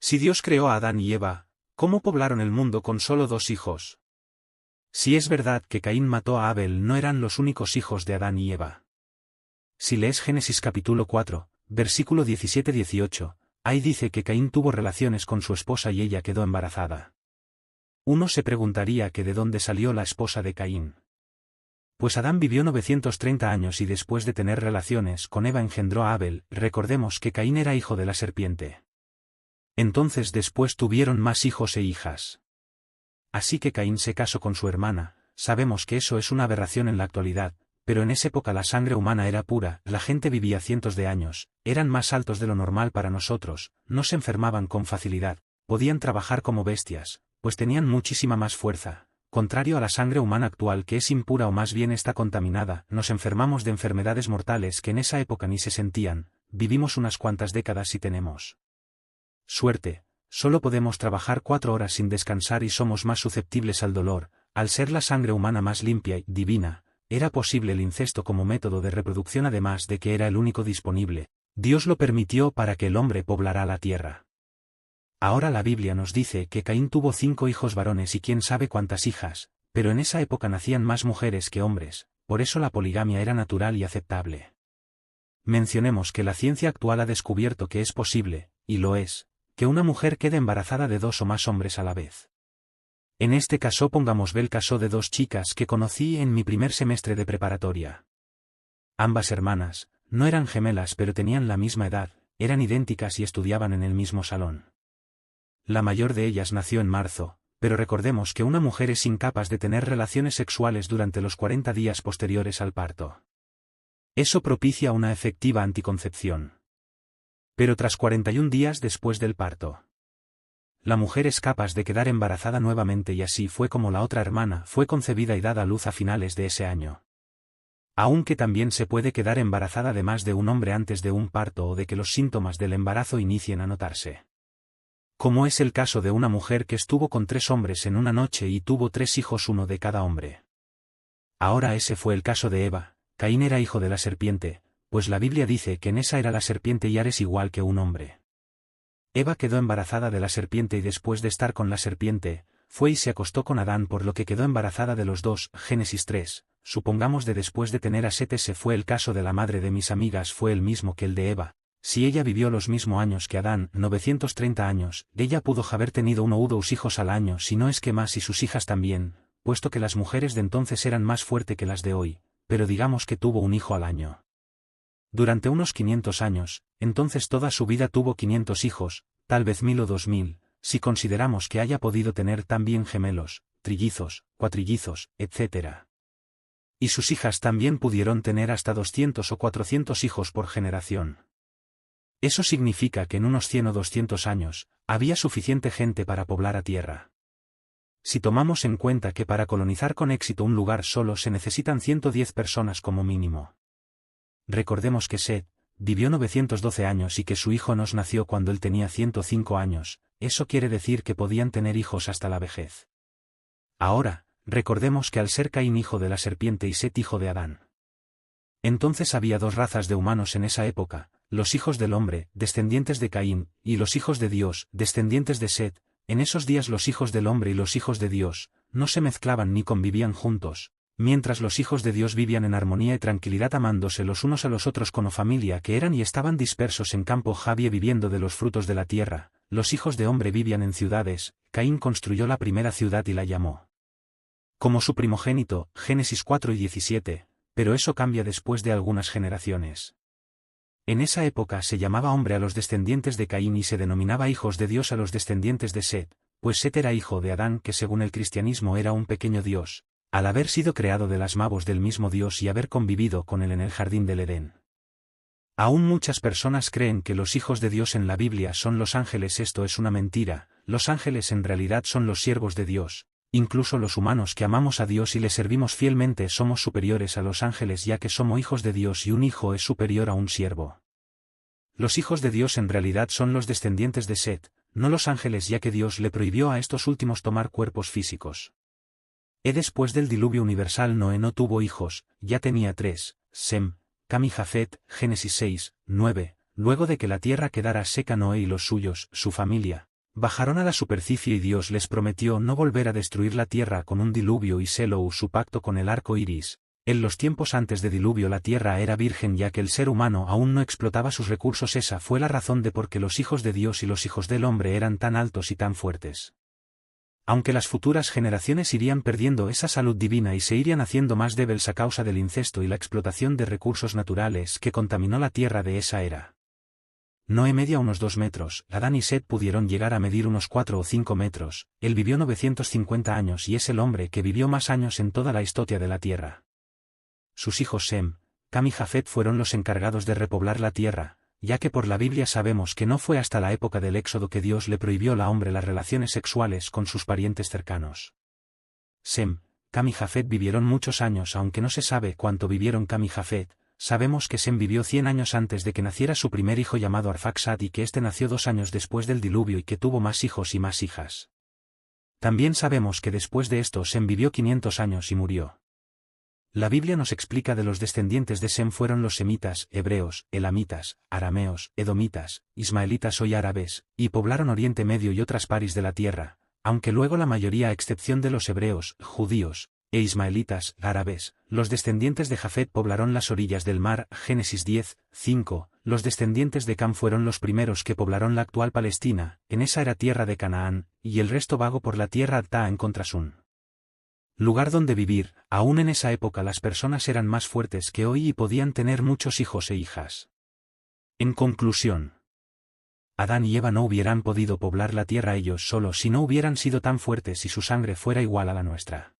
Si Dios creó a Adán y Eva, ¿cómo poblaron el mundo con solo 2 hijos? Si es verdad que Caín mató a Abel, no eran los únicos hijos de Adán y Eva. Si lees Génesis capítulo 4, versículo 17-18, ahí dice que Caín tuvo relaciones con su esposa y ella quedó embarazada. Uno se preguntaría que de dónde salió la esposa de Caín. Pues Adán vivió 930 años y después de tener relaciones con Eva engendró a Abel. Recordemos que Caín era hijo de la serpiente. Entonces después tuvieron más hijos e hijas. Así que Caín se casó con su hermana. Sabemos que eso es una aberración en la actualidad, pero en esa época la sangre humana era pura, la gente vivía cientos de años, eran más altos de lo normal para nosotros, no se enfermaban con facilidad, podían trabajar como bestias, pues tenían muchísima más fuerza. Contrario a la sangre humana actual, que es impura o más bien está contaminada, nos enfermamos de enfermedades mortales que en esa época ni se sentían. Vivimos unas cuantas décadas y tenemos suerte. Solo podemos trabajar 4 horas sin descansar y somos más susceptibles al dolor. Al ser la sangre humana más limpia y divina, era posible el incesto como método de reproducción, además de que era el único disponible. Dios lo permitió para que el hombre poblara la tierra. Ahora la Biblia nos dice que Caín tuvo 5 hijos varones y quién sabe cuántas hijas, pero en esa época nacían más mujeres que hombres, por eso la poligamia era natural y aceptable. Mencionemos que la ciencia actual ha descubierto que es posible, y lo es, que una mujer quede embarazada de 2 o más hombres a la vez. En este caso pongamos el caso de 2 chicas que conocí en mi primer semestre de preparatoria. Ambas hermanas, no eran gemelas pero tenían la misma edad, eran idénticas y estudiaban en el mismo salón. La mayor de ellas nació en marzo, pero recordemos que una mujer es incapaz de tener relaciones sexuales durante los 40 días posteriores al parto. Eso propicia una efectiva anticoncepción. Pero tras 41 días después del parto, la mujer es capaz de quedar embarazada nuevamente y así fue como la otra hermana fue concebida y dada a luz a finales de ese año. Aunque también se puede quedar embarazada de más de un hombre antes de un parto o de que los síntomas del embarazo inicien a notarse. Como es el caso de una mujer que estuvo con 3 hombres en una noche y tuvo 3 hijos, uno de cada hombre. Ahora ese fue el caso de Eva. Caín era hijo de la serpiente, pues la Biblia dice que en esa era la serpiente y eres igual que un hombre. Eva quedó embarazada de la serpiente y después de estar con la serpiente, fue y se acostó con Adán, por lo que quedó embarazada de los 2. Génesis 3, supongamos de después de tener a Set. Ese fue el caso de la madre de mis amigas, fue el mismo que el de Eva. Si ella vivió los mismos años que Adán, 930 años, ella pudo haber tenido 1 o 2 hijos al año, si no es que más, y sus hijas también, puesto que las mujeres de entonces eran más fuertes que las de hoy, pero digamos que tuvo un hijo al año. Durante unos 500 años, entonces toda su vida tuvo 500 hijos, tal vez 1000 o 2000, si consideramos que haya podido tener también gemelos, trillizos, cuatrillizos, etc. Y sus hijas también pudieron tener hasta 200 o 400 hijos por generación. Eso significa que en unos 100 o 200 años, había suficiente gente para poblar a tierra. Si tomamos en cuenta que para colonizar con éxito un lugar solo se necesitan 110 personas como mínimo. Recordemos que Set vivió 912 años y que su hijo Enos nació cuando él tenía 105 años, eso quiere decir que podían tener hijos hasta la vejez. Ahora, recordemos que al ser Caín hijo de la serpiente y Set hijo de Adán, entonces había 2 razas de humanos en esa época, los hijos del hombre, descendientes de Caín, y los hijos de Dios, descendientes de Set. En esos días los hijos del hombre y los hijos de Dios no se mezclaban ni convivían juntos, mientras los hijos de Dios vivían en armonía y tranquilidad, amándose los unos a los otros como familia que eran y estaban dispersos en campo Javier viviendo de los frutos de la tierra. Los hijos de hombre vivían en ciudades. Caín construyó la primera ciudad y la llamó como su primogénito, Génesis 4 y 17, pero eso cambia después de algunas generaciones. En esa época se llamaba hombre a los descendientes de Caín y se denominaba hijos de Dios a los descendientes de Set, pues Set era hijo de Adán, que según el cristianismo era un pequeño Dios, al haber sido creado de las mavos del mismo Dios y haber convivido con él en el jardín del Edén. Aún muchas personas creen que los hijos de Dios en la Biblia son los ángeles. Esto es una mentira, los ángeles en realidad son los siervos de Dios. Incluso los humanos que amamos a Dios y le servimos fielmente somos superiores a los ángeles, ya que somos hijos de Dios y un hijo es superior a un siervo. Los hijos de Dios en realidad son los descendientes de Set, no los ángeles, ya que Dios le prohibió a estos últimos tomar cuerpos físicos. Después del diluvio universal Noé no tuvo hijos, ya tenía 3, Sem, Cam y Jafet, Génesis 6, 9, luego de que la tierra quedara seca Noé y los suyos, su familia, Bajaron a la superficie y Dios les prometió no volver a destruir la tierra con un diluvio y seló su pacto con el arco iris. En los tiempos antes de diluvio la tierra era virgen ya que el ser humano aún no explotaba sus recursos. Esa fue la razón de por qué los hijos de Dios y los hijos del hombre eran tan altos y tan fuertes. Aunque las futuras generaciones irían perdiendo esa salud divina y se irían haciendo más débiles a causa del incesto y la explotación de recursos naturales que contaminó la tierra de esa era. Noé medía unos 2 metros, Adán y Set pudieron llegar a medir unos 4 o 5 metros, él vivió 950 años y es el hombre que vivió más años en toda la historia de la tierra. Sus hijos Sem, Cam y Jafet fueron los encargados de repoblar la tierra, ya que por la Biblia sabemos que no fue hasta la época del Éxodo que Dios le prohibió al hombre las relaciones sexuales con sus parientes cercanos. Sem, Cam y Jafet vivieron muchos años aunque no se sabe cuánto vivieron Cam y Jafet. Sabemos que Sem vivió 100 años antes de que naciera su primer hijo llamado Arfaxad y que éste nació 2 años después del diluvio y que tuvo más hijos y más hijas. También sabemos que después de esto Sem vivió 500 años y murió. La Biblia nos explica de los descendientes de Sem fueron los semitas, hebreos, elamitas, arameos, edomitas, ismaelitas o árabes, y poblaron Oriente Medio y otras paris de la tierra, aunque luego la mayoría a excepción de los hebreos, judíos, e ismaelitas, árabes, los descendientes de Jafet poblaron las orillas del mar. Génesis 10, 5, los descendientes de Cam fueron los primeros que poblaron la actual Palestina, en esa era tierra de Canaán, y el resto vagó por la tierra Adta en Contrasun. Lugar donde vivir. Aún en esa época las personas eran más fuertes que hoy y podían tener muchos hijos e hijas. En conclusión, Adán y Eva no hubieran podido poblar la tierra ellos solos si no hubieran sido tan fuertes y su sangre fuera igual a la nuestra.